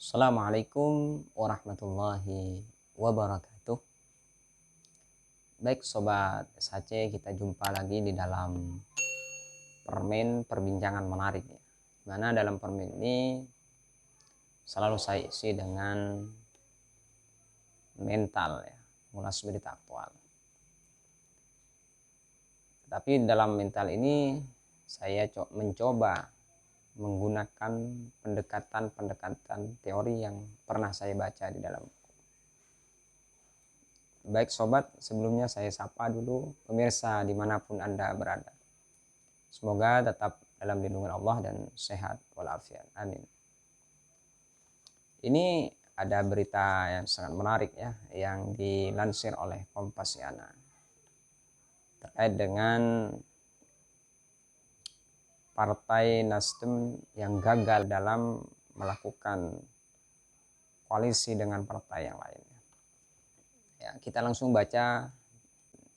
Assalamualaikum warahmatullahi wabarakatuh. Baik Sobat SHC, kita jumpa lagi di dalam permen perbincangan menarik ya. Dimana dalam permen ini selalu saya isi dengan mental ya, mengulas berita aktual. Tapi dalam mental ini saya mencoba menggunakan pendekatan teori yang pernah saya baca di dalam. Baik Sobat, sebelumnya saya sapa dulu pemirsa dimanapun Anda berada. Semoga tetap dalam lindungan Allah dan sehat walafiat. Amin. Ini ada berita yang sangat menarik ya, yang dilansir oleh Kompasiana terkait dengan Partai Nasdem yang gagal dalam melakukan koalisi dengan partai yang lain. Ya, kita langsung baca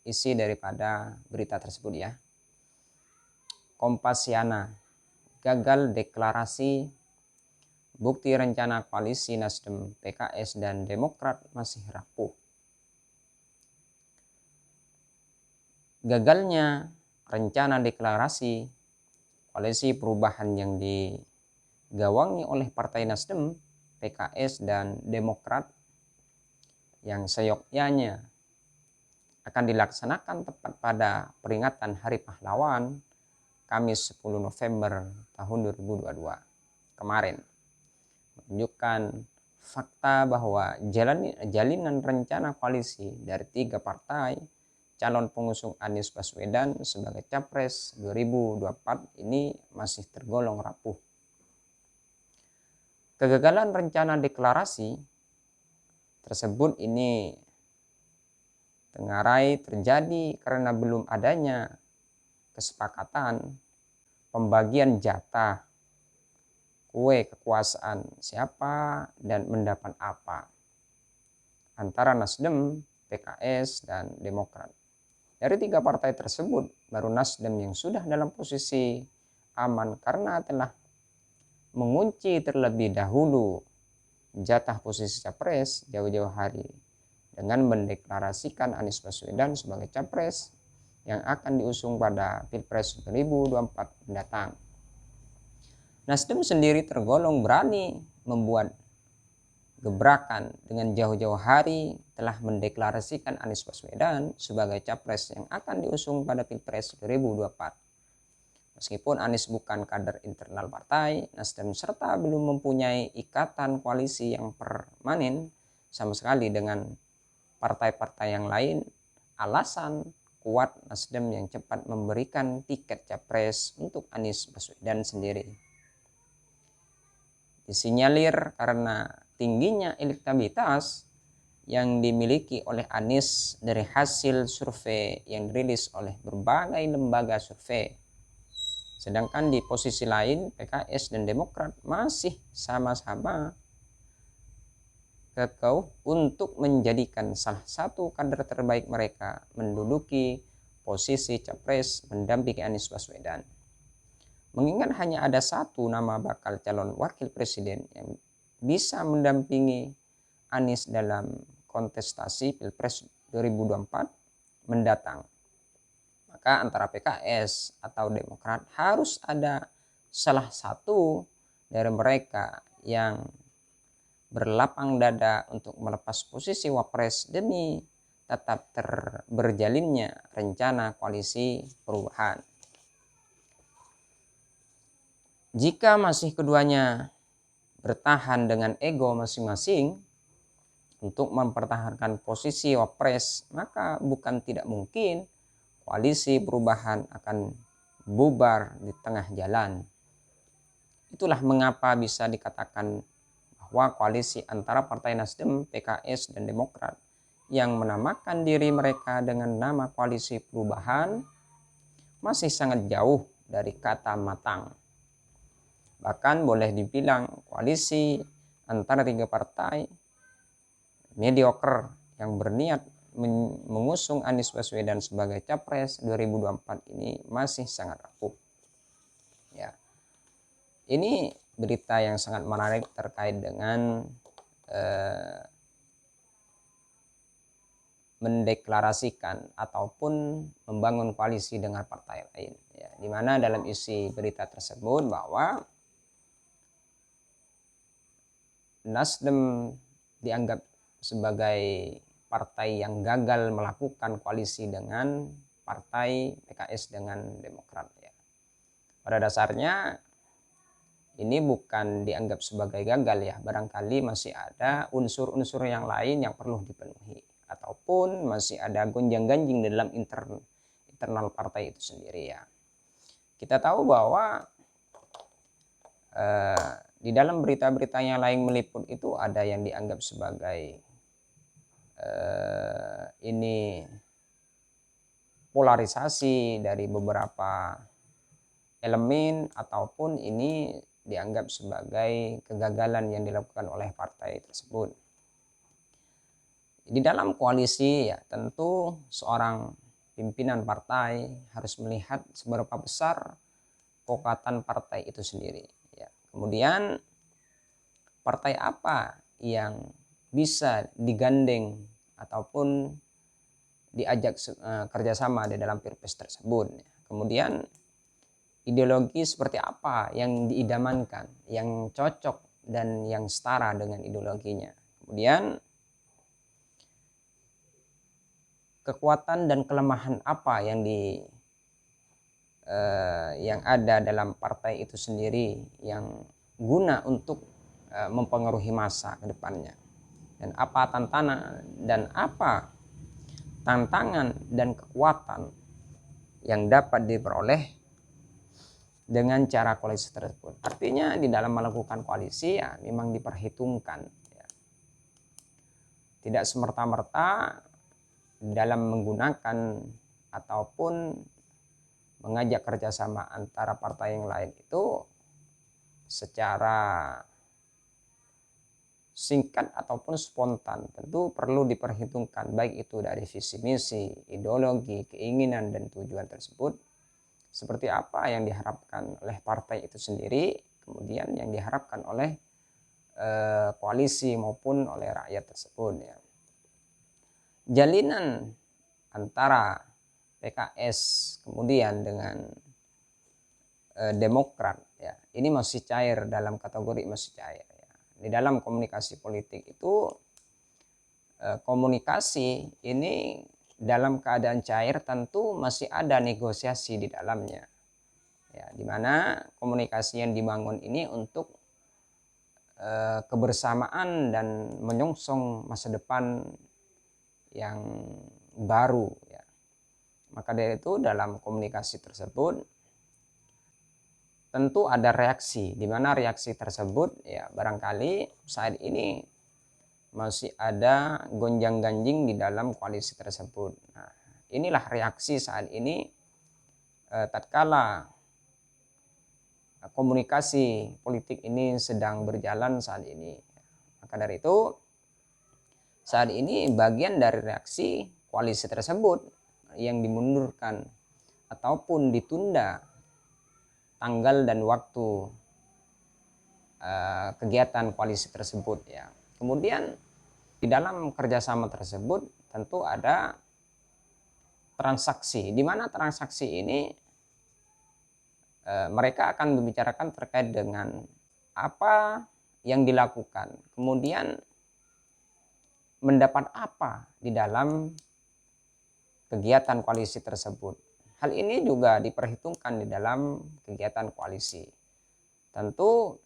isi daripada berita tersebut ya. Kompasiana, gagal deklarasi, bukti rencana koalisi Nasdem, PKS, dan Demokrat masih rapuh. Gagalnya rencana deklarasi koalisi perubahan yang digawangi oleh Partai Nasdem, PKS, dan Demokrat yang seyogyanya akan dilaksanakan tepat pada peringatan Hari Pahlawan Kamis 10 November tahun 2022 kemarin menunjukkan fakta bahwa jalinan rencana koalisi dari 3 partai calon pengusung Anies Baswedan sebagai Capres 2024 ini masih tergolong rapuh. Kegagalan rencana deklarasi tersebut ini tengarai terjadi karena belum adanya kesepakatan pembagian jatah kue kekuasaan siapa dan mendapat apa antara Nasdem, PKS, dan Demokrat. Dari 3 partai tersebut, baru Nasdem yang sudah dalam posisi aman karena telah mengunci terlebih dahulu jatah posisi capres jauh-jauh hari dengan mendeklarasikan Anies Baswedan sebagai capres yang akan diusung pada Pilpres 2024 mendatang. Nasdem sendiri tergolong berani membuat gebrakan dengan jauh-jauh hari telah mendeklarasikan Anies Baswedan sebagai capres yang akan diusung pada Pilpres 2024. Meskipun Anies bukan kader internal partai Nasdem serta belum mempunyai ikatan koalisi yang permanen sama sekali dengan partai-partai yang lain, alasan kuat Nasdem yang cepat memberikan tiket capres untuk Anies Baswedan sendiri disinyalir karena tingginya elektabilitas yang dimiliki oleh Anies dari hasil survei yang dirilis oleh berbagai lembaga survei. Sedangkan di posisi lain PKS dan Demokrat masih sama-sama kekeh untuk menjadikan salah satu kader terbaik mereka menduduki posisi capres mendampingi Anies Baswedan. Mengingat hanya ada satu nama bakal calon wakil presiden yang bisa mendampingi Anies dalam kontestasi Pilpres 2024 mendatang, maka antara PKS atau Demokrat harus ada salah satu dari mereka yang berlapang dada untuk melepas posisi wapres demi tetap berjalinnya rencana koalisi perubahan. Jika masih keduanya bertahan dengan ego masing-masing untuk mempertahankan posisi wapres, maka bukan tidak mungkin koalisi perubahan akan bubar di tengah jalan. Itulah mengapa bisa dikatakan bahwa koalisi antara Partai Nasdem, PKS, dan Demokrat yang menamakan diri mereka dengan nama koalisi perubahan masih sangat jauh dari kata matang. Bahkan boleh dibilang koalisi antara 3 partai mediocre yang berniat mengusung Anies Baswedan sebagai Capres 2024 ini masih sangat rapuh. Ya. Ini berita yang sangat menarik terkait dengan mendeklarasikan ataupun membangun koalisi dengan partai lain, ya, di mana dalam isi berita tersebut bahwa Nasdem dianggap sebagai partai yang gagal melakukan koalisi dengan partai PKS dengan Demokrat, ya. Pada dasarnya ini bukan dianggap sebagai gagal, ya, barangkali masih ada unsur-unsur yang lain yang perlu dipenuhi, ataupun masih ada gonjang-ganjing dalam internal partai itu sendiri, ya. Kita tahu bahwa di dalam berita-berita yang lain meliput itu ada yang dianggap sebagai ini polarisasi dari beberapa elemen, ataupun ini dianggap sebagai kegagalan yang dilakukan oleh partai tersebut. Di dalam koalisi, ya, tentu seorang pimpinan partai harus melihat seberapa besar kekuatan partai itu sendiri, ya. Kemudian partai apa yang bisa digandeng ataupun diajak kerjasama di dalam Pilpres tersebut, ya. Kemudian ideologi seperti apa yang diidamankan, yang cocok dan yang setara dengan ideologinya. Kemudian kekuatan dan kelemahan apa yang ada dalam partai itu sendiri yang guna untuk mempengaruhi masa ke depannya, dan apa tantangan dan kekuatan yang dapat diperoleh dengan cara koalisi tersebut. Artinya di dalam melakukan koalisi, ya, memang diperhitungkan, ya. Tidak semerta-merta dalam menggunakan ataupun mengajak kerjasama antara partai yang lain itu secara singkat ataupun spontan. Tentu perlu diperhitungkan baik itu dari visi misi, ideologi, keinginan dan tujuan tersebut, seperti apa yang diharapkan oleh partai itu sendiri, kemudian yang diharapkan oleh koalisi maupun oleh rakyat tersebut, ya. Jalinan antara PKS kemudian dengan Demokrat, ya, ini masih cair, dalam kategori masih cair, ya. Di dalam komunikasi politik itu komunikasi ini dalam keadaan cair, tentu masih ada negosiasi di dalamnya, ya, dimana komunikasi yang dibangun ini untuk kebersamaan dan menyongsong masa depan yang baru, ya. Maka dari itu dalam komunikasi tersebut tentu ada reaksi, di mana reaksi tersebut, ya, barangkali saat ini masih ada gonjang-ganjing di dalam koalisi tersebut. Nah, inilah reaksi saat ini tatkala komunikasi politik ini sedang berjalan saat ini. Maka dari itu saat ini bagian dari reaksi koalisi tersebut yang dimundurkan ataupun ditunda tanggal dan waktu kegiatan koalisi tersebut, ya. Kemudian di dalam kerjasama tersebut tentu ada transaksi, di mana transaksi ini mereka akan membicarakan terkait dengan apa yang dilakukan, kemudian mendapat apa di dalam kegiatan koalisi tersebut. Hal ini juga diperhitungkan di dalam kegiatan koalisi. Tentu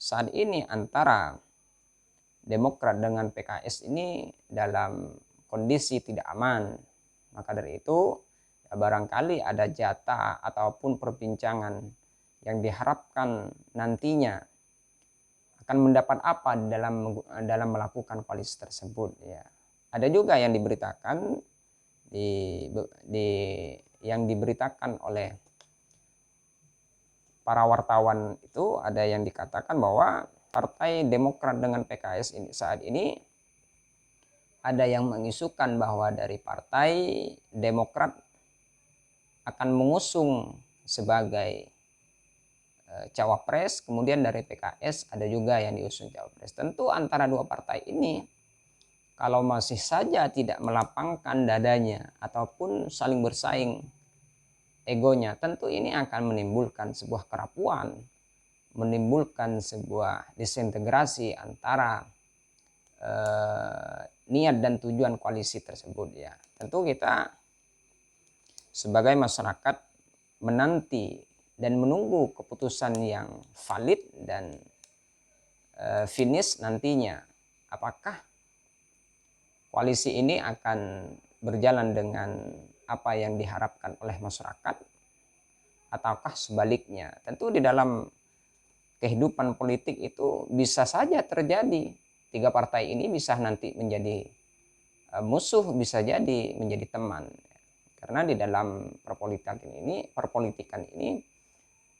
saat ini antara Demokrat dengan PKS ini dalam kondisi tidak aman. Maka dari itu, ya, barangkali ada jatah ataupun perbincangan yang diharapkan nantinya akan mendapat apa dalam melakukan koalisi tersebut, ya. Ada juga yang diberitakan yang diberitakan oleh para wartawan itu, ada yang dikatakan bahwa Partai Demokrat dengan PKS ini saat ini ada yang mengisukan bahwa dari Partai Demokrat akan mengusung sebagai cawapres, kemudian dari PKS ada juga yang diusung cawapres. Tentu antara dua partai ini kalau masih saja tidak melapangkan dadanya ataupun saling bersaing egonya, tentu ini akan menimbulkan sebuah kerapuan, menimbulkan sebuah disintegrasi antara niat dan tujuan koalisi tersebut ya. Tentu kita sebagai masyarakat menanti dan menunggu keputusan yang valid dan finish nantinya. Apakah koalisi ini akan berjalan dengan apa yang diharapkan oleh masyarakat ataukah sebaliknya? Tentu di dalam kehidupan politik itu bisa saja terjadi. Tiga partai ini bisa nanti menjadi musuh, bisa jadi menjadi teman. Karena di dalam perpolitikan ini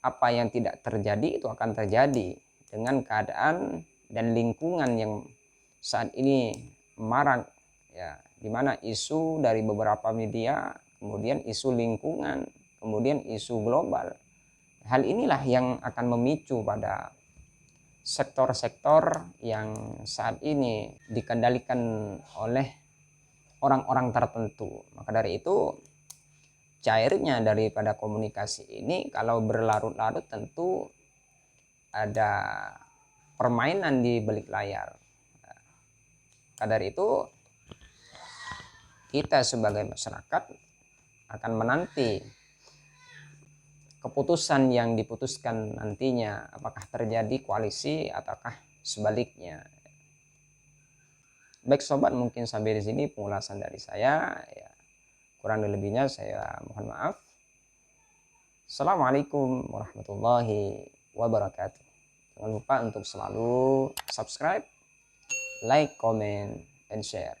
apa yang tidak terjadi itu akan terjadi dengan keadaan dan lingkungan yang saat ini marak ya, di mana isu dari beberapa media, kemudian isu lingkungan, kemudian isu global. Hal inilah yang akan memicu pada sektor-sektor yang saat ini dikendalikan oleh orang-orang tertentu. Maka dari itu cairnya daripada komunikasi ini kalau berlarut-larut tentu ada permainan di balik layar. Maka dari itu kita sebagai masyarakat akan menanti keputusan yang diputuskan nantinya, apakah terjadi koalisi ataukah sebaliknya. Baik sobat, mungkin sampai di sini pengulasan dari saya ya. Kurang lebihnya saya mohon maaf. Assalamualaikum warahmatullahi wabarakatuh. Jangan lupa untuk selalu subscribe, like, comment, and share.